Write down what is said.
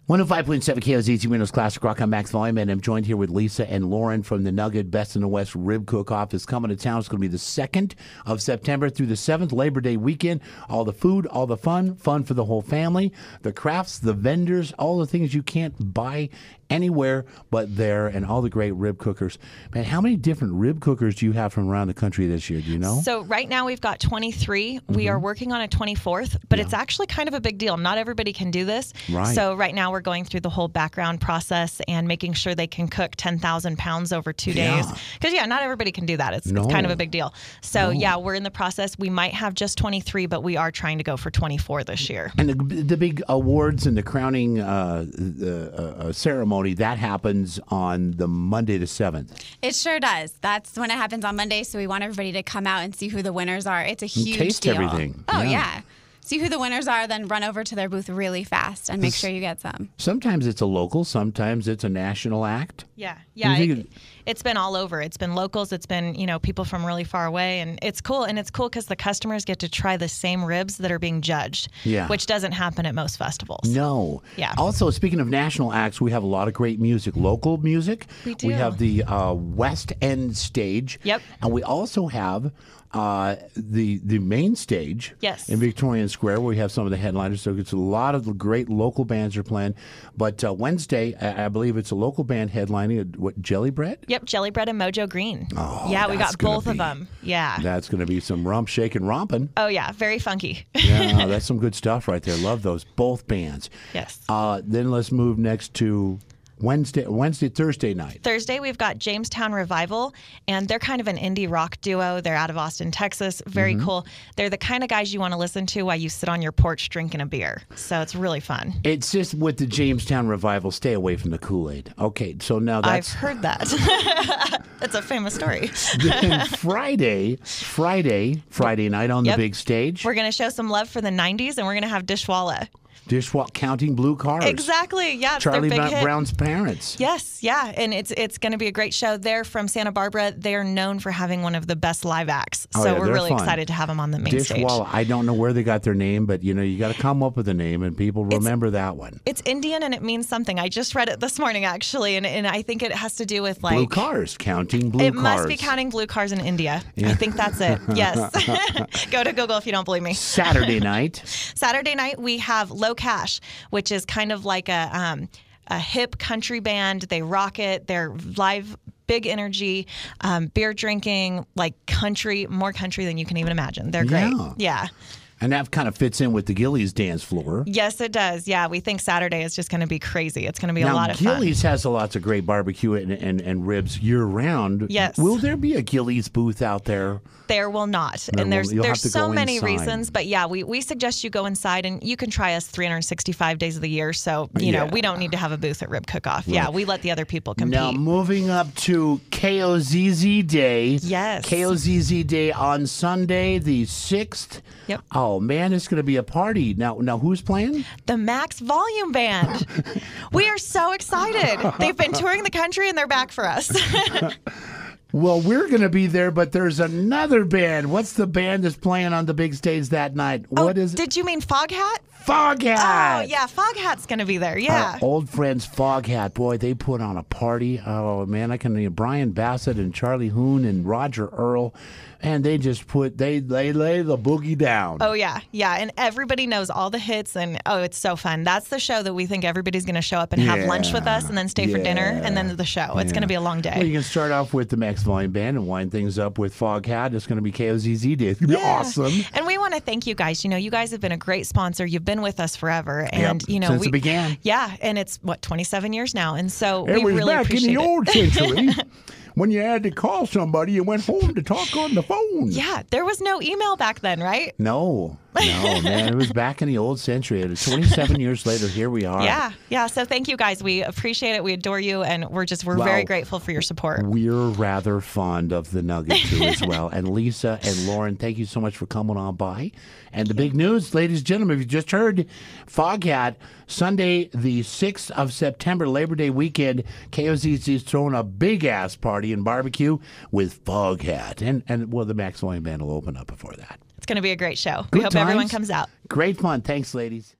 105.7 KOZZ Reno's Classic Rock. I'm Max Volume, and I'm joined here with Lisa and Lauren from the Nugget Best in the West Rib Cook-Off. It's coming to town. It's going to be the 2nd of September through the 7th, Labor Day weekend. All the food, all the fun for the whole family, the crafts, the vendors, all the things you can't buy anywhere but there, and all the great rib cookers. Man, how many different rib cookers do you have from around the country this year? Do you know? So right now we've got 23. We are working on a 24th, but it's actually kind of a big deal. Not everybody can do this. Right. So right now we're going through the whole background process and making sure they can cook 10,000 pounds over 2 days. Because, not everybody can do that. It's kind of a big deal. So, we're in the process. We might have just 23, but we are trying to go for 24 this year. And the big awards and the crowning ceremony, that happens on the Monday the 7th. It sure does. That's when it happens on Monday, so we want everybody to come out and see who the winners are. It's a huge taste deal. Everything. Oh, yeah. See who the winners are, then run over to their booth really fast and make sure you get some. Sometimes it's a local, sometimes it's a national act. Yeah. It's been all over. It's been locals. It's been, people from really far away. And it's cool. And it's cool because the customers get to try the same ribs that are being judged, which doesn't happen at most festivals. No. Yeah. Also, speaking of national acts, we have a lot of great music, local music. We do. We have the West End stage. Yep. And we also have the main stage in Victorian Square, where we have some of the headliners. So it's a lot of the great local bands are playing. But Wednesday, I believe it's a local band headlining. What, Jelly Bread? Yep, Jelly Bread and Mojo Green. Oh, yeah, we got both of them. Yeah. That's going to be some rump shaking romping. Oh, yeah, very funky. Yeah, that's some good stuff right there. Love those, both bands. Yes. Then let's move next to Thursday night. Thursday, we've got Jamestown Revival, and they're kind of an indie rock duo. They're out of Austin, Texas. Very cool. They're the kind of guys you want to listen to while you sit on your porch drinking a beer. So it's really fun. It's just with the Jamestown Revival, stay away from the Kool-Aid. Okay, so now that's... I've heard that. It's a famous story. Then Friday night on the big stage. We're going to show some love for the 90s, and we're going to have Dishwalla. Counting Blue Cars. Exactly, yeah. It's Charlie their big hit. Brown's parents. Yes, yeah, and it's going to be a great show. They're from Santa Barbara. They are known for having one of the best live acts, so we're really excited to have them on the main stage. Dishwalla, I don't know where they got their name, but you got to come up with a name, and people remember that one. It's Indian, and it means something. I just read it this morning, actually, and I think it has to do with like blue cars, counting blue cars. It must be counting blue cars in India. Yeah. I think that's it. Yes. Go to Google if you don't believe me. Saturday night, we have Low Cash, which is kind of like a hip country band. They rock it. They're live, big energy, beer drinking, like more country than you can even imagine. They're great. Yeah. And that kind of fits in with the Gillies dance floor. Yes, it does. Yeah, we think Saturday is just going to be crazy. It's going to be a lot of fun. Gillies has lots of great barbecue and ribs year-round. Yes. Will there be a Gillies booth out there? There will not. And there's so many reasons. But yeah, we suggest you go inside, and you can try us 365 days of the year. So, we don't need to have a booth at Rib Cook-Off. Right. Yeah, we let the other people compete. Now, moving up to KOZZ Day. Yes. KOZZ Day on Sunday, the 6th. Yep. Oh, man, it's going to be a party. Now, who's playing? The Max Volume Band. We are so excited. They've been touring the country, and they're back for us. Well, we're going to be there, but there's another band. What's the band that's playing on the big stage that night? What is it? Did you mean Foghat? Foghat! Oh, yeah, Foghat's going to be there, yeah. Our old friends Foghat, boy, they put on a party. Oh, man, I can Brian Bassett and Charlie Hoon and Roger Earl, and they just they lay the boogie down. Oh, yeah, and everybody knows all the hits, and it's so fun. That's the show that we think everybody's going to show up and have lunch with us and then stay for dinner, and then the show. It's going to be a long day. Well, you can start off with the Max Volume Band and wind things up with Foghat. It's going to be KOZZ Day. It's going to be awesome. And we want to thank you guys. You guys have been a great sponsor. You've been with us forever. And, since it began. Yeah, and it's, 27 years now. And so we really appreciate it. It was back in the old century. When you had to call somebody, you went home to talk on the phone. Yeah, there was no email back then, right? No, man. It was back in the old century. 27 years later, here we are. Yeah. So thank you, guys. We appreciate it. We adore you, and we're very grateful for your support. We're rather fond of the Nugget, too, as well. And Lisa and Lauren, thank you so much for coming on by. And the big news, ladies and gentlemen, if you just heard, Foghat, Sunday, the 6th of September, Labor Day weekend, KOZZ is throwing a big-ass party and barbecue with Foghat. And the Max Volume Band will open up before that. It's going to be a great show. Good We hope times. everyone comes out. Great fun. Thanks, ladies.